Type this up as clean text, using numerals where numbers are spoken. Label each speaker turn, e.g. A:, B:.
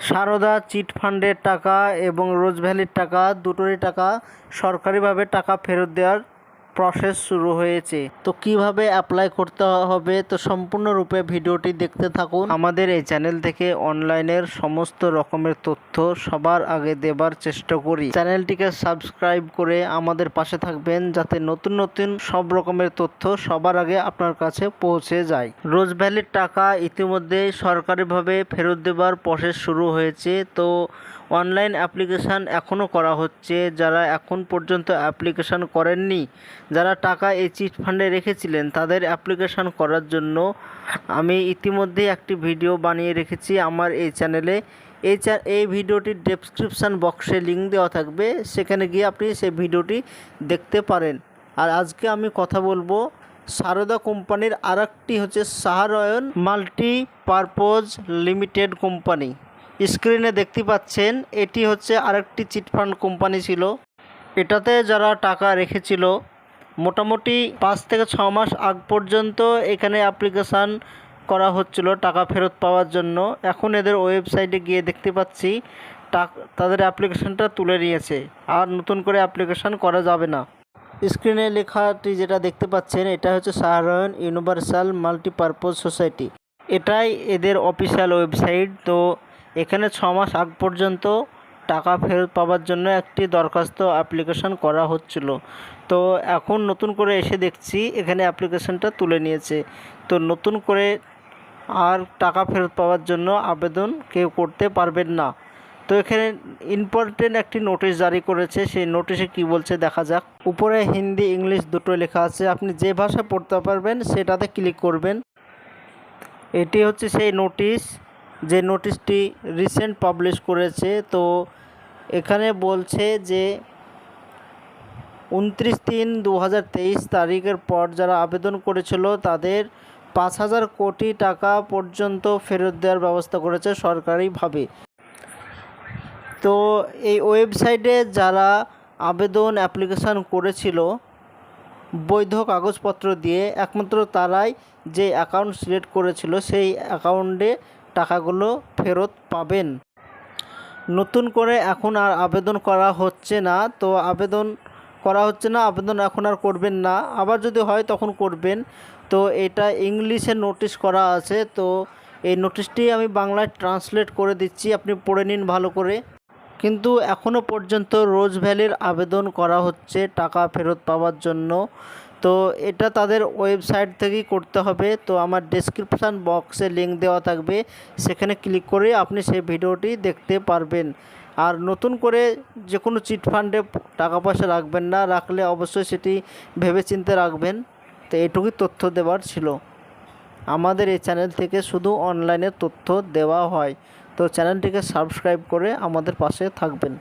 A: সারদা চিটফান্ডের টাকা এবং রোজ ভ্যালির টাকা দুটোরই টাকা সরকারিভাবে টাকা ফেরত দেওয়ার প্রসেস শুরু হয়েছে। তো কিভাবে অ্যাপ্লাই করতে হবে, তো সম্পূর্ণরূপে ভিডিওটি দেখতে থাকুন। আমাদের এই চ্যানেল থেকে অনলাইনের সমস্ত রকমের তথ্য সবার আগে দেবার চেষ্টা করি। চ্যানেলটিকে সাবস্ক্রাইব করে আমাদের পাশে থাকবেন, যাতে নতুন নতুন সব রকমের তথ্য সবার আগে আপনার কাছে পৌঁছে যায়। রোজ ভ্যালির টাকা ইতিমধ্যে সরকারিভাবে ফেরত দেবার প্রসেস শুরু হয়েছে। তো অনলাইন অ্যাপ্লিকেশান এখনও করা হচ্ছে। যারা এখন পর্যন্ত অ্যাপ্লিকেশান করেননি, যারা টাকা এই চিট ফান্ডে রেখেছিলেন, তাদের অ্যাপ্লিকেশান করার জন্য আমি ইতিমধ্যেই একটি ভিডিও বানিয়ে রেখেছি আমার এই চ্যানেলে। এই ভিডিওটির ডেসক্রিপশান বক্সে লিঙ্ক দেওয়া থাকবে, সেখানে গিয়ে আপনি সেই ভিডিওটি দেখতে পারেন। আর আজকে আমি কথা বলবো সারদা কোম্পানির আরেকটি হচ্ছে সাহারায়ণ মাল্টিপারপোজ লিমিটেড কোম্পানি। স্ক্রিনে দেখতে পাচ্ছেন, এটি হচ্ছে আরেকটি চিটফান্ড কোম্পানি ছিল। এটাতে যারা টাকা রেখেছিল মোটামুটি 5 থেকে 6 মাস আগ পর্যন্ত এখানে অ্যাপ্লিকেশান করা হচ্ছিল টাকা ফেরত পাওয়ার জন্য। এখন এদের ওয়েবসাইটে গিয়ে দেখতে পাচ্ছি তাদের অ্যাপ্লিকেশানটা তুলে নিয়েছে, আর নতুন করে অ্যাপ্লিকেশান করা যাবে না। স্ক্রিনে লেখাটি যেটা দেখতে পাচ্ছেন, এটা হচ্ছে সাহারায়ণ ইউনিভার্সাল মাল্টিপারপোজ সোসাইটি। এটাই এদের অফিসিয়াল ওয়েবসাইট। তো এখানে 6 মাস আগ পর্যন্ত টাকা ফেরত পাওয়ার জন্য একটি দরখাস্ত অ্যাপ্লিকেশান করা হচ্ছিল। তো এখন নতুন করে এসে দেখছি এখানে অ্যাপ্লিকেশানটা তুলে নিয়েছে। তো নতুন করে আর টাকা ফেরত পাওয়ার জন্য আবেদন কেউ করতে পারবেন না। তো এখানে ইম্পর্টেন্ট একটি নোটিশ জারি করেছে। সেই নোটিশে কি বলছে দেখা যাক। উপরে হিন্দি ইংলিশ দুটো লেখা আছে, আপনি যে ভাষা পড়তে পারবেন সেটাতে ক্লিক করবেন। এটি হচ্ছে সেই নোটিশ, যে নোটিশটি রিসেন্ট পাবলিশ করেছে। তো এখানে বলছে যে 29/3/2023 তারিখের পর যারা আবেদন করেছিল তাদের 5,000 কোটি টাকা পর্যন্ত ফেরত দেওয়ার ব্যবস্থা করেছে সরকারিভাবে। তো এই ওয়েবসাইটে যারা আবেদন অ্যাপ্লিকেশান করেছিল বৈধ কাগজপত্র দিয়ে, একমাত্র তারাই যে অ্যাকাউন্ট সিলেক্ট করেছিল সেই অ্যাকাউন্টে টাকাগুলো ফেরত পাবেন। নতুন করে এখন আর আবেদন করা হচ্ছে না। তো আবেদন এখন আর করবেন না। আবার যদি হয় তখন করবেন। তো এটা ইংলিশে নোটিশ করা আছে। তো এই নোটিশটি আমি বাংলায় ট্রান্সলেট করে দিচ্ছি, আপনি পড়ে নিন ভালো করে। কিন্তু এখনও পর্যন্ত রোজ ভ্যালির আবেদন করা হচ্ছে টাকা ফেরত পাওয়ার জন্য। তো এটা তাদের ওয়েবসাইট থেকেই করতে হবে। তো আমার ডেসক্রিপশান বক্সে লিঙ্ক দেওয়া থাকবে, সেখানে ক্লিক করে আপনি সেই ভিডিওটি দেখতে পারবেন। আর নতুন করে যে কোনো চিটফান্ডে টাকা পয়সা রাখবেন না, রাখলে অবশ্যই সেটি ভেবেচিন্তে রাখবেন। তো এটুকুই তথ্য দেওয়ার ছিল। আমাদের এই চ্যানেল থেকে শুধু অনলাইনের তথ্য দেওয়া হয়। তো চ্যানেলটিকে সাবস্ক্রাইব করে আমাদের পাশে থাকবেন।